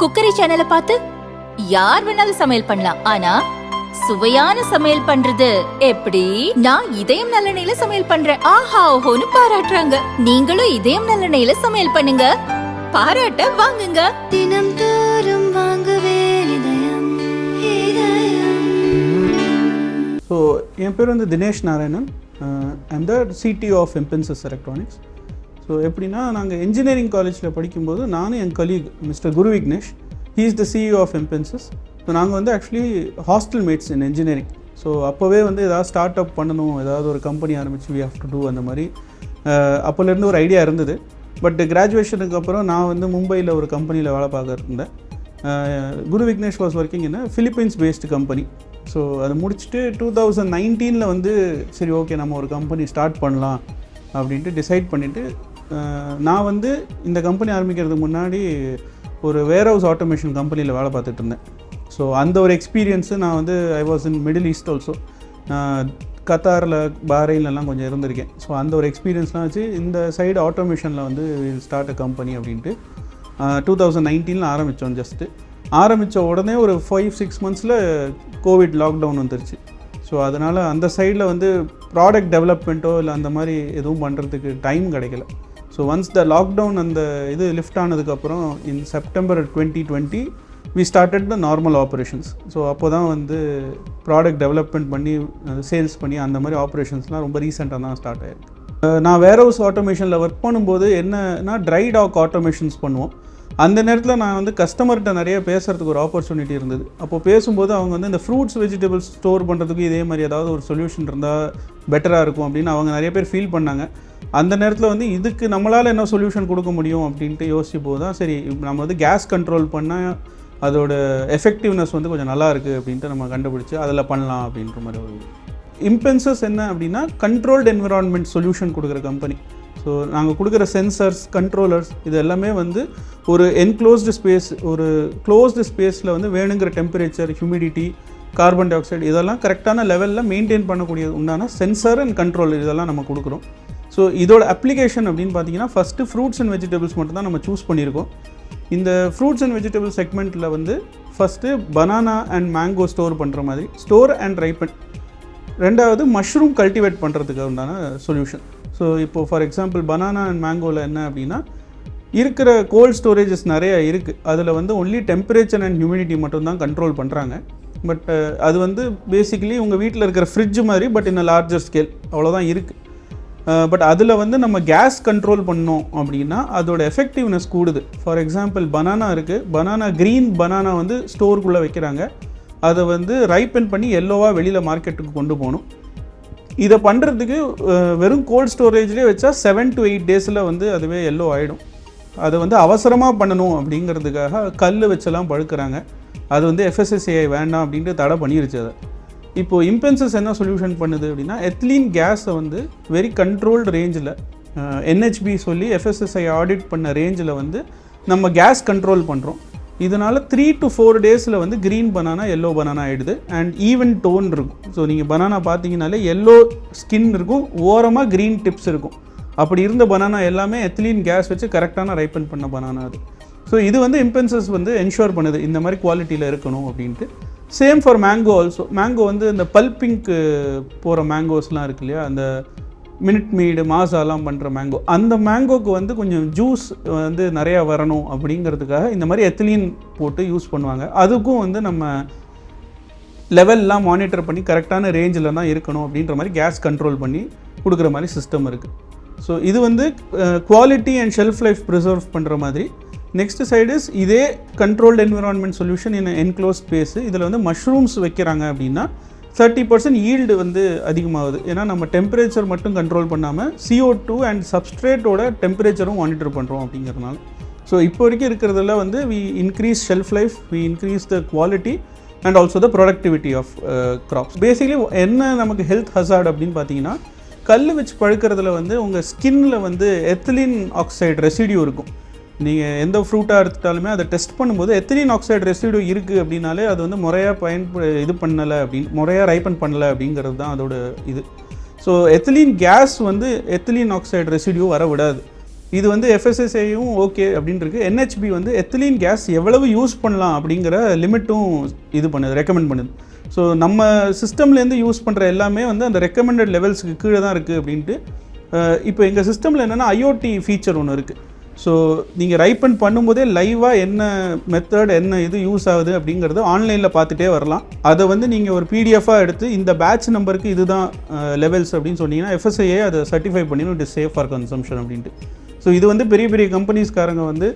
Cookery சேனலை பார்த்து யார் வேணாலும் சமையல் பண்ணலாம். ஆனா சுவையான சமையல் பண்றது எப்படி? நான் இதயம் நல்லெண்ணெயில சமையல் பண்றேன். ஆஹா ஓஹோன்னு பாராட்டுறாங்க. நீங்களும் இதயம் நல்லெண்ணெயில சமையல் பண்ணுங்க, பாராட்ட வாங்குங்க. தினம் தோறும் வாங்குவே இதயம் இதயம். ஸோ என் பேர் வந்து Dinesh Narayanan. I'm the CTO of Impensys electronics. So எப்படின்னா, நாங்கள் இன்ஜினியரிங் காலேஜில் படிக்கும்போது நானும் என் colleague mister Guru Vignesh, he is the CEO of Impensys. So நாங்கள் வந்து actually hostel mates in engineering. So அப்போவே வந்து ஏதாவது ஸ்டார்ட் அப் பண்ணணும், ஏதாவது ஒரு கம்பெனி ஆரம்பிச்சு வி ஹேவ் டு டூ அந்த மாதிரி அப்போலேருந்து ஒரு ஐடியா இருந்தது. பட் கிராஜுவேஷனுக்கு அப்புறம் நான் வந்து மும்பையில் ஒரு கம்பெனியில் வேலை பார்க்க இருந்தேன். Guru Vignesh was working in Philippines based company. So அதை முடிச்சுட்டு 2019 வந்து சரி ஓகே நம்ம ஒரு கம்பெனி ஸ்டார்ட் பண்ணலாம் அப்படின்ட்டு டிசைட் பண்ணிவிட்டு, நான் வந்து இந்த கம்பெனி ஆரம்பிக்கிறதுக்கு முன்னாடி ஒரு வேர்ஹவுஸ் ஆட்டோமேஷன் கம்பெனியில் வேலை பார்த்துட்டு இருந்தேன். ஸோ அந்த ஒரு எக்ஸ்பீரியன்ஸு நான் வந்து I was in middle east also. நான் கத்தாரில் பாரைன்லலாம் கொஞ்சம் இருந்திருக்கேன். ஸோ அந்த ஒரு எக்ஸ்பீரியன்ஸ்லாம் வச்சு இந்த சைடு ஆட்டோமேஷனில் வந்து ஸ்டார்ட் அ கம்பெனி அப்படின்ட்டு 2019 ஆரம்பித்தோம். ஆரம்பித்த உடனே ஒரு 5-6 மந்த்ஸில் கோவிட் லாக்டவுன் வந்துருச்சு. ஸோ அதனால் அந்த சைடில் வந்து ப்ராடக்ட் டெவலப்மெண்ட்டோ இல்லை அந்த மாதிரி எதுவும் பண்ணுறதுக்கு டைம் கிடைக்கல. ஸோ ஒன்ஸ் த லாக்டவுன் அந்த இது லிஃப்ட் ஆனதுக்கப்புறம் in September 2020 we started the normal operations. So அப்போ தான் வந்து ப்ராடக்ட் டெவலப்மெண்ட் பண்ணி சேல்ஸ் பண்ணி அந்த மாதிரி ஆப்ரேஷன்ஸ்லாம் ரொம்ப ரீசெண்டாக தான் ஸ்டார்ட் ஆகிருக்கு. நான் வேர்ஹவுஸ் ஆட்டோமேஷனில் ஒர்க் பண்ணும்போது என்னன்னா ட்ரை டாக் ஆட்டோமேஷன்ஸ் பண்ணுவோம். அந்த நேரத்தில் நான் வந்து கஸ்டமர்கிட்ட நிறைய பேசுகிறதுக்கு ஒரு ஆப்பர்ச்சுனிட்டி இருந்தது. அப்போது பேசும்போது அவங்க வந்து இந்த ஃப்ரூட்ஸ் வெஜிடபிள்ஸ் ஸ்டோர் பண்ணுறதுக்கு இதே மாதிரி ஏதாவது ஒரு சொல்யூஷன் இருந்தால் பெட்டராக இருக்கும் அப்படின்னு அவங்க நிறைய பேர் ஃபீல் பண்ணாங்க. அந்த நேரத்தில் வந்து இதுக்கு நம்மளால் என்ன சொல்யூஷன் கொடுக்க முடியும் அப்படின்ட்டு யோசிப்போது தான் சரி நம்ம வந்து கேஸ் கண்ட்ரோல் பண்ணால் அதோட எஃபெக்டிவ்னஸ் வந்து கொஞ்சம் நல்லா இருக்குது அப்படின்ட்டு நம்ம கண்டுபிடிச்சி அதில் பண்ணலாம் அப்படின்ற மாதிரி ஒரு Impensys என்ன அப்படின்னா கண்ட்ரோல்டு என்விரான்மெண்ட் சொல்யூஷன் கொடுக்குற கம்பெனி. ஸோ நாங்கள் கொடுக்குற சென்சர்ஸ், கண்ட்ரோலர்ஸ் இது எல்லாமே வந்து ஒரு என்க்ளோஸ்டு ஸ்பேஸ், ஒரு க்ளோஸ்டு ஸ்பேஸில் வந்து வேணுங்கிற temperature, humidity, carbon di oxide இதெல்லாம் கரெக்டான லெவலில் மெயின்டைன் பண்ணக்கூடிய உண்டான சென்சர் அண்ட் கண்ட்ரோல் இதெல்லாம் நம்ம கொடுக்குறோம். ஸோ இதோட அப்ளிகேஷன் அப்படின்னு பார்த்தீங்கன்னா ஃபஸ்ட்டு ஃப்ரூட்ஸ் அண்ட் வெஜிடபிள்ஸ் மட்டும் தான் நம்ம சூஸ் பண்ணியிருக்கோம். இந்த ஃப்ரூட்ஸ் அண்ட் வெஜிடபிள் செக்மெண்ட்டில் வந்து first banana and mango store பண்ணுற மாதிரி ஸ்டோர் அண்ட் ரைப்பன். ரெண்டாவது மஷ்ரூம் கல்டிவேட் பண்ணுறதுக்கு உண்டான சொல்யூஷன். ஸோ இப்போது ஃபார் எக்ஸாம்பிள் பனானா அண்ட் மேங்கோவில் என்ன அப்படின்னா இருக்கிற கோல்ட் ஸ்டோரேஜஸ் நிறைய இருக்குது. அதில் வந்து ஒன்லி டெம்பரேச்சர் அண்ட் ஹியூமிடிட்டி மட்டும்தான் கண்ட்ரோல் பண்ணுறாங்க. பட் அது வந்து பேசிக்கலி உங்கள் வீட்டில் இருக்கிற ஃப்ரிட்ஜ் மாதிரி பட் இன் லார்ஜர் ஸ்கேல் அவ்வளோதான் இருக்குது. பட் அதில் வந்து நம்ம கேஸ் கண்ட்ரோல் பண்ணோம் அப்படின்னா அதோட எஃபெக்டிவ்னஸ் கூடுது. ஃபார் எக்ஸாம்பிள் பனானா இருக்குது, பனானா க்ரீன் பனானா வந்து ஸ்டோருக்குள்ளே வைக்கிறாங்க, அதை வந்து ரைப்பன் பண்ணி எல்லோவாக வெளியில் மார்க்கெட்டுக்கு கொண்டு போகணும். இதை பண்ணுறதுக்கு வெறும் கோல்ட் ஸ்டோரேஜ்லேயே வச்சா 7 to 8 டேஸில் வந்து அதுவே எல்லோ ஆகிடும். அதை வந்து அவசரமாக பண்ணணும் அப்படிங்கிறதுக்காக கல் வச்செல்லாம் பழுக்கிறாங்க. அது வந்து FSSAI வேண்டாம் அப்படின்ட்டு தடை பண்ணிருச்சு. அதை இப்போது Impensys என்ன சொல்யூஷன் பண்ணுது அப்படின்னா எத்திலீன் கேஸை வந்து வெரி கண்ட்ரோல்டு ரேஞ்சில் NHB சொல்லி FSSAI ஆடிட் பண்ண ரேஞ்சில் வந்து நம்ம கேஸ் கண்ட்ரோல் பண்ணுறோம். இதனால் 3 to 4 டேஸில் வந்து க்ரீன் பனானா எல்லோ பனானா ஆகிடுது அண்ட் ஈவன் டோன் இருக்கும். ஸோ நீங்கள் பனானா பார்த்தீங்கனாலே எல்லோ ஸ்கின் இருக்கும், ஓரமாக க்ரீன் டிப்ஸ் இருக்கும். அப்படி இருந்த பனானா எல்லாமே எத்திலீன் கேஸ் வச்சு கரெக்டான ரைப்பன் பண்ண பனானா அது. ஸோ இது வந்து Impensys வந்து என்ஷூர் பண்ணுது இந்த மாதிரி குவாலிட்டியில் இருக்கணும் அப்படின்ட்டு. Same for mango also. Mango வந்து இந்த பல்பிங்க்கு போகிற மேங்கோஸ்லாம் இருக்கு இல்லையா, அந்த மினிட் மீடு மாசாலாம் பண்ணுற மேங்கோ, அந்த மேங்கோக்கு வந்து கொஞ்சம் ஜூஸ் வந்து நிறையா வரணும் அப்படிங்கிறதுக்காக இந்த மாதிரி எத்திலீன் போட்டு யூஸ் பண்ணுவாங்க. அதுக்கும் வந்து நம்ம லெவல்லாம் மானிட்டர் பண்ணி கரெக்டான ரேஞ்சில் தான் இருக்கணும் அப்படின்ற மாதிரி கேஸ் கண்ட்ரோல் பண்ணி கொடுக்குற மாதிரி சிஸ்டம் இருக்குது. ஸோ இது வந்து quality and shelf life preserve பண்ணுற மாதிரி. நெக்ஸ்ட் சைடு இஸ் இதே controlled environment solution in enclose space. இதில் வந்து மஷ்ரூம்ஸ் வைக்கிறாங்க அப்படின்னா 30% ஈல்டு வந்து அதிகமாகுது. ஏன்னா நம்ம டெம்பரேச்சர் மட்டும் கண்ட்ரோல் பண்ணாமல் CO2 அண்ட் சப்ஸ்ட்ரேட்டோட டெம்பரேச்சரும் மானிட்டர் பண்ணுறோம் அப்படிங்கிறதுனால. ஸோ இப்போ வரைக்கும் இருக்கிறதுல வந்து we increase shelf life, we increase the quality and also the productivity of crops. Basically என்ன நமக்கு ஹெல்த் ஹசார்ட் அப்படின்னு பார்த்தீங்கன்னா கல் வச்சு பழுக்கிறதுல வந்து உங்கள் ஸ்கின்னில் வந்து எத்திலீன் ஆக்சைடு ரெசிடியூ இருக்கும். நீங்கள் எந்த ஃப்ரூட்டாக எடுத்துட்டாலுமே அதை டெஸ்ட் பண்ணும்போது எத்திலீன் ஆக்சைடு ரெசிடியூ இருக்குது அப்படின்னாலே அது வந்து முறையாக இது பண்ணலை அப்படின்னு, முறையாக ரைப்பன் பண்ணலை அப்படிங்கிறது தான் அதோட இது. ஸோ எத்திலீன் கேஸ் வந்து எத்திலீன் ஆக்சைடு ரெசிடியூ வர விடாது. இது வந்து FSSAயும் ஓகே அப்படின்னு இருக்கு. NHB வந்து எத்திலீன் கேஸ் எவ்வளவு யூஸ் பண்ணலாம் அப்படிங்கிற லிமிட்டும் இது பண்ணுது, ரெக்கமெண்ட் பண்ணுது. ஸோ நம்ம சிஸ்டம்லேருந்து யூஸ் பண்ணுற எல்லாமே வந்து அந்த ரெக்கமெண்டட் லெவல்ஸுக்கு கீழே தான் இருக்குது அப்படின்ட்டு. இப்போ எங்கள் சிஸ்டமில் என்னென்னா IoT ஃபீச்சர் ஒன்று இருக்குது. ஸோ நீங்கள் ரைப்பன் பண்ணும்போதே லைவாக என்ன மெத்தட் என்ன இது யூஸ் ஆகுது அப்படிங்கிறது ஆன்லைனில் பார்த்துட்டே வரலாம். அதை வந்து நீங்கள் ஒரு PDF-ஆக எடுத்து இந்த பேட்ச் நம்பருக்கு இதுதான் லெவல்ஸ் அப்படின்னு சொன்னீங்கன்னா FSSAயே அதை சர்டிஃபை பண்ணிடும், it is safe for consumption அப்படின்ட்டு. ஸோ இது வந்து பெரிய பெரிய கம்பெனிஸ்காரங்க வந்து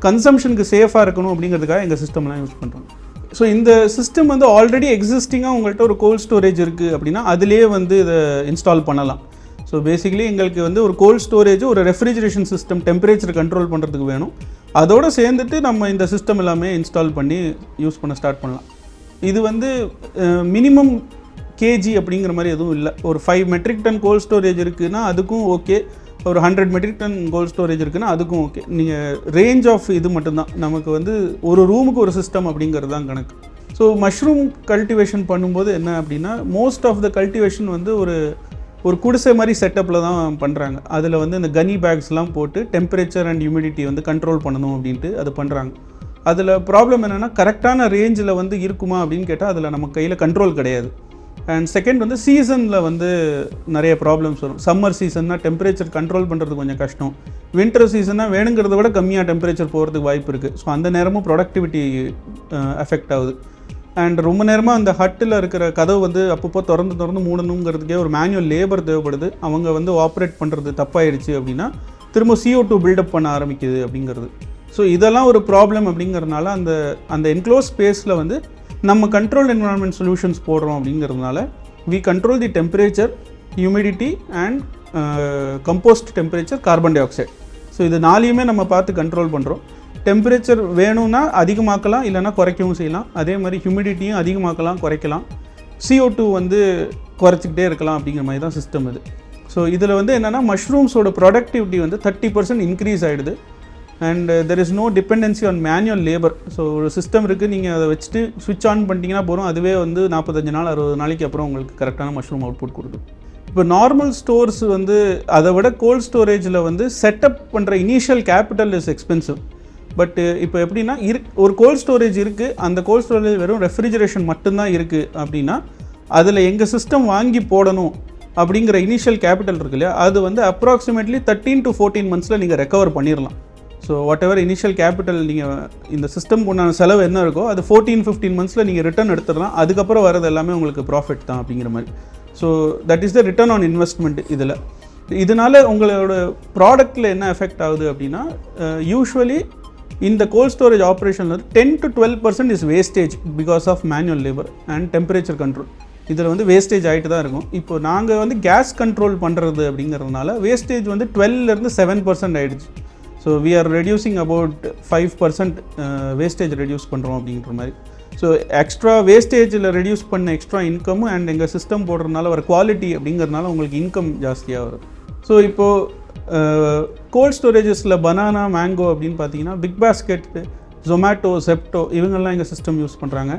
கன்சம்ஷனுக்கு சேஃபாக இருக்கணும் அப்படிங்கிறதுக்காக எங்கள் சிஸ்டம்லாம் யூஸ் பண்ணுறாங்க. ஸோ இந்த சிஸ்டம் வந்து ஆல்ரெடி எக்ஸிஸ்டிங்காக உங்கள்கிட்ட ஒரு கோல்ட் ஸ்டோரேஜ் இருக்குது அப்படின்னா அதிலே வந்து இதை இன்ஸ்டால் பண்ணலாம். ஸோ பேசிக்கலி எங்களுக்கு வந்து ஒரு கோல்ட் ஸ்டோரேஜ், ஒரு ரெஃப்ரிஜரேஷன் சிஸ்டம் டெம்பரேச்சர் கண்ட்ரோல் பண்ணுறதுக்கு வேணும். அதோடு சேர்ந்துட்டு நம்ம இந்த சிஸ்டம் எல்லாமே இன்ஸ்டால் பண்ணி யூஸ் பண்ண ஸ்டார்ட் பண்ணலாம். இது வந்து மினிமம் கேஜி அப்படிங்கிற மாதிரி எதுவும் இல்லை. ஒரு 5 மெட்ரிக் டன் கோல்ட் ஸ்டோரேஜ் இருக்குதுன்னா அதுக்கும் ஓகே, ஒரு 100 மெட்ரிக் டன் கோல்ட் ஸ்டோரேஜ் இருக்குன்னா அதுக்கும் ஓகே. நீங்கள் ரேஞ்ச் ஆஃப் இது மட்டும்தான் நமக்கு வந்து ஒரு ரூமுக்கு ஒரு சிஸ்டம் அப்படிங்கிறது தான் கணக்கு. ஸோ மஷ்ரூம் கல்டிவேஷன் பண்ணும்போது என்ன அப்படின்னா மோஸ்ட் ஆஃப் த கல்டிவேஷன் வந்து ஒரு குடிசை மாதிரி செட்டப்பில் தான் பண்ணுறாங்க. அதில் வந்து இந்த கனி பேக்ஸ்லாம் போட்டு டெம்பரேச்சர் அண்ட் ஹியூமிடிட்டி வந்து கண்ட்ரோல் பண்ணணும் அப்படின்ட்டு அது பண்ணுறாங்க. அதில் ப்ராப்ளம் என்னென்னா கரெக்டான ரேஞ்சில் வந்து இருக்குமா அப்படின்னு கேட்டால் அதில் நம்ம கையில் கண்ட்ரோல் கிடையாது. அண்ட் செகண்ட் வந்து சீசனில் வந்து நிறைய ப்ராப்ளம்ஸ் வரும். சம்மர் சீசன்னா டெம்பரேச்சர் கண்ட்ரோல் பண்ணுறது கொஞ்சம் கஷ்டம். வின்டர் சீசன்னா வேணுங்கிறத விட கம்மியாக டெம்பரேச்சர் போகிறதுக்கு வாய்ப்பு இருக்குது. ஸோ அந்த நேரமும் ப்ரொடக்டிவிட்டி அஃபெக்ட் ஆகுது. அண்ட் ரொம்ப நேரமாக அந்த ஹட்டில் இருக்கிற கதவு வந்து அப்பப்போ திறந்து மூடணுங்கிறதுக்கே ஒரு மேனுவல் லேபர் தேவைப்படுது. அவங்க வந்து ஆப்ரேட் பண்ணுறது தப்பாயிடுச்சு அப்படின்னா திரும்ப CO2 பில்டப் பண்ண ஆரம்பிக்குது அப்படிங்கிறது. ஸோ இதெல்லாம் ஒரு ப்ராப்ளம் அப்படிங்கிறதுனால அந்த என்க்ளோஸ் ஸ்பேஸில் வந்து நம்ம கண்ட்ரோல் என்விரான்மெண்ட் சொல்யூஷன்ஸ் போடுறோம் அப்படிங்கிறதுனால we control the temperature, humidity and compost temperature, carbon dioxide. So இது 4யுமே நம்ம பார்த்து கண்ட்ரோல் பண்ணுறோம். டெம்பரேச்சர் வேணும்னா அதிகமாக்கலாம், இல்லைனா குறைக்கவும் செய்யலாம். அதே மாதிரி ஹியூமிடிட்டியும் அதிகமாக்கலாம், குறைக்கலாம். CO2 வந்து குறைச்சிக்கிட்டே இருக்கலாம் அப்படிங்கிற மாதிரி தான் சிஸ்டம் இது. ஸோ இதில் வந்து என்னென்னா மஷ்ரூம்ஸோட ப்ரொடக்டிவிட்டி வந்து 30% இன்க்ரீஸ் ஆகிடுது. And there is no dependency on manual labour. So ஒரு சிஸ்டம் இருக்குது, நீங்கள் அதை வச்சுட்டு ஸ்விட்ச் ஆன் பண்ணிட்டீங்கன்னா போகிறோம், அதுவே வந்து 45 நாள் 60 நாளைக்கு அப்புறம் உங்களுக்கு கரெக்டான மஷ்ரூம் அவுட்புட் கொடுக்கும். இப்போ நார்மல் ஸ்டோர்ஸ் வந்து அதை விட கோல்ட் ஸ்டோரேஜில் வந்து செட்டப் பண்ணுற initial capital is expensive. But இப்போ எப்படின்னா ஒரு கோல்ட் ஸ்டோரேஜ் இருக்குது, அந்த கோல்ட் ஸ்டோரேஜ் வெறும் ரெஃப்ரிஜரேஷன் மட்டும்தான் இருக்குது அப்படின்னா அதில் எங்கள் சிஸ்டம் வாங்கி போடணும் அப்படிங்கிற இனிஷியல் கேபிட்டல் இருக்கு இல்லையா, அது வந்து அப்ராக்சிமேட்லி 13 to 14 மந்த்ஸில் நீங்கள் ரெக்கவர் பண்ணிடலாம். So what ever initial capital நீங்கள் இந்த சிஸ்டம் உண்டான செலவு என்ன இருக்கோ அது 14-15 மந்த்ஸில் நீங்கள் ரிட்டர்ன் எடுத்துடலாம். அதுக்கப்புறம் வரது எல்லாமே உங்களுக்கு ப்ராஃபிட் தான் அப்படிங்கிற மாதிரி. So that is the return on investment. இதனால் உங்களோட ப்ராடக்ட்டில் என்ன எஃபெக்ட் ஆகுது அப்படின்னா யூஸ்வலி இந்த கோல்ட் ஸ்டோரேஜ் ஆப்ரேஷனில் 10 to 12% is wastage because of manual labour and temperature control. இதில் வந்து வேஸ்டேஜ் ஆகிட்டு தான் இருக்கும். இப்போ நாங்கள் வந்து கேஸ் கண்ட்ரோல் பண்ணுறது அப்படிங்கிறதுனால வேஸ்டேஜ் வந்து 12% 7% ஆகிடுச்சு. So we are reducing about 5% wastage reduce பண்ணுறோம் அப்படிங்கிற மாதிரி. ஸோ எக்ஸ்ட்ரா வேஸ்டேஜில் ரெடியூஸ் பண்ண எக்ஸ்ட்ரா இன்கமும் அண்ட் எங்கள் சிஸ்டம் போடுறதுனால வர குவாலிட்டி அப்படிங்கிறதுனால உங்களுக்கு இன்கம் ஜாஸ்தியாக வரும். ஸோ இப்போது கோல்ட் ஸ்டோரேஜஸில் பனானா, மேங்கோ அப்படின்னு பார்த்தீங்கன்னா பிக் பாஸ்கெட், ஜொமேட்டோ, செப்டோ இவங்கெல்லாம் எங்கள் சிஸ்டம் யூஸ் பண்ணுறாங்க.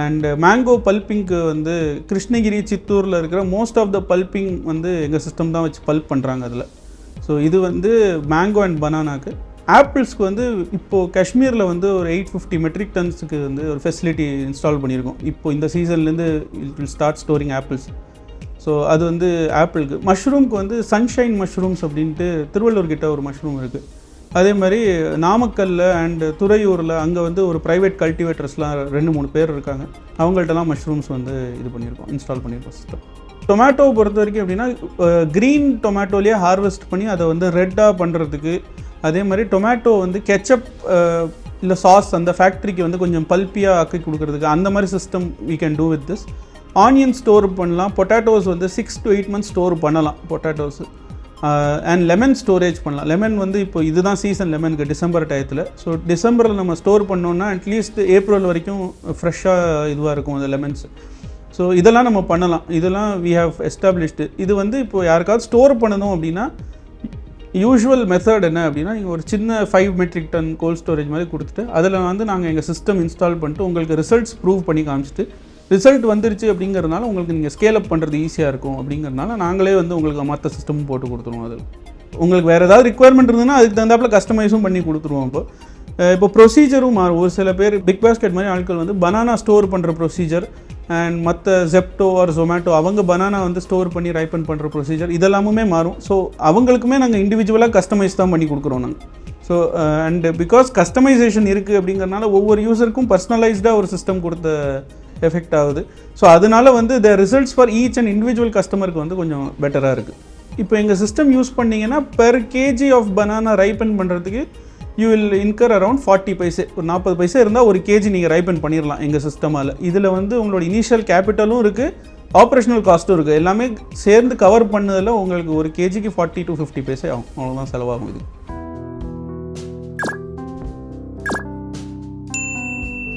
அண்ட் மேங்கோ பல்பிங்க்கு வந்து கிருஷ்ணகிரி, சித்தூரில் இருக்கிற மோஸ்ட் ஆஃப் த பல்பிங் வந்து எங்கள் சிஸ்டம் தான் வச்சு பல்ப் பண்ணுறாங்க அதில். ஸோ இது வந்து மேங்கோ அண்ட் பனானாக்கு. ஆப்பிள்ஸ்க்கு வந்து இப்போது காஷ்மீரில் வந்து ஒரு 850 மெட்ரிக் டன்ஸுக்கு வந்து ஒரு ஃபெசிலிட்டி இன்ஸ்டால் பண்ணியிருக்கோம். இப்போது இந்த சீசன்லேருந்து it will start storing apples. So அது வந்து ஆப்பிளுக்கு. மஷ்ரூம்க்கு வந்து சன்ஷைன் மஷ்ரூம்ஸ் அப்படின்ட்டு திருவள்ளூர் கிட்ட ஒரு மஷ்ரூம் இருக்குது. அதே மாதிரி நாமக்கல்லில் அண்டு துறையூரில் அங்கே வந்து ஒரு ப்ரைவேட் கல்டிவேட்டர்ஸ்லாம் 2-3 பேர் இருக்காங்க. அவங்கள்ட்டலாம் மஷ்ரூம்ஸ் வந்து இது பண்ணியிருக்கோம், இன்ஸ்டால் பண்ணியிருக்கோம் சிஸ்டம். டொமேட்டோவை பொறுத்த வரைக்கும் எப்படின்னா க்ரீன் டொமேட்டோலேயே ஹார்வெஸ்ட் பண்ணி அதை வந்து ரெட்டாக பண்ணுறதுக்கு, அதே மாதிரி டொமேட்டோ வந்து கெச்சப் இல்லை சாஸ் அந்த ஃபேக்ட்ரிக்கு வந்து கொஞ்சம் பல்பியாக ஆக்கி கொடுக்குறதுக்கு அந்த மாதிரி system we can do with this. Onion store பண்ணலாம். பொட்டேட்டோஸ் வந்து 6 to 8 months ஸ்டோர் பண்ணலாம் பொட்டேட்டோஸு. அண்ட் லெமன் ஸ்டோரேஜ் பண்ணலாம். லெமன் வந்து இப்போ இதுதான் சீசன் லெமனுக்கு, டிசம்பர் டயத்தில். ஸோ டிசம்பரில் நம்ம ஸ்டோர் பண்ணோன்னா அட்லீஸ்ட் ஏப்ரல் வரைக்கும் ஃப்ரெஷ்ஷாக இதுவாக இருக்கும் அந்த லெமன்ஸ். ஸோ இதெல்லாம் நம்ம பண்ணலாம். இதெல்லாம் we have established. இது வந்து இப்போது யாருக்காவது ஸ்டோர் பண்ணணும் அப்படின்னா யூஷுவல் மெத்தட் என்ன அப்படின்னா நீங்கள் ஒரு சின்ன 5 மெட்ரிக் டன் கோல்ட் ஸ்டோரேஜ் மாதிரி கொடுத்துட்டு அதில் வந்து நாங்கள் எங்கள் சிஸ்டம் இன்ஸ்டால் பண்ணிட்டு உங்களுக்கு ரிசல்ட்ஸ் ப்ரூவ் பண்ணி காமிச்சிட்டு ரிசல்ட் வந்துருச்சு அப்படிங்கிறதுனால உங்களுக்கு நீங்கள் ஸ்கேல் அப் பண்ணுறது ஈஸியாக இருக்கும் அப்படிங்கிறதுனால நாங்களே வந்து உங்களுக்கு மற்ற சிஸ்டமும் போட்டு கொடுத்துருவோம் அதில். உங்களுக்கு வேறு ஏதாவது ரிக்குவயர்மெண்ட் இருந்ததுன்னா அதுக்கு தகுந்தாப்புல கஸ்டமைஸும் பண்ணி கொடுத்துருவோம். இப்போ ப்ரொசீஜரும் மாறும். ஒரு சில பேர் பிக் பாஸ்கெட் மாதிரி ஆட்கள் வந்து பனானா ஸ்டோர் பண்ணுற ப்ரொசீஜர் அண்ட் மற்ற ஜெப்டோ ஆர் ஜொமேட்டோ அவங்க பனானா வந்து ஸ்டோர் பண்ணி ரைப்பன் பண்ணுற ப்ரொசீஜர் இதெல்லாமுமே மாறும். ஸோ அவங்களுக்குமே நாங்கள் இண்டிவிஜுவலாக கஸ்டமைஸ் தான் பண்ணி கொடுக்குறோம் நாங்கள். ஸோ அண்ட் பிகாஸ் கஸ்டமைசேஷன் இருக்குது அப்படிங்கிறனால ஒவ்வொரு யூசருக்கும் பர்சனலைஸ்டாக ஒரு சிஸ்டம் கொடுத்த எஃபெக்ட் ஆகுது. ஸோ அதனால வந்து the results for each and individual கஸ்டமருக்கு வந்து கொஞ்சம் பெட்டராக இருக்குது. இப்போ எங்கள் சிஸ்டம் யூஸ் பண்ணிங்கன்னா per kg of banana ripen பண்ணுறதுக்கு you will incur around 40 paise. ஒரு 40 பைசே இருந்தால் ஒரு கேஜி நீங்கள் ரைப்பன் பண்ணிடலாம் எங்கள் சிஸ்டமால். இதில் வந்து உங்களோட இனிஷியல் கேபிட்டலும் இருக்குது, ஆப்ரேஷனல் காஸ்ட்டும் இருக்குது. எல்லாமே சேர்ந்து கவர் பண்ணதில் உங்களுக்கு ஒரு கேஜிக்கு 40 to 50 பைசே ஆகும். அவ்வளோதான் செலவாகும் இது.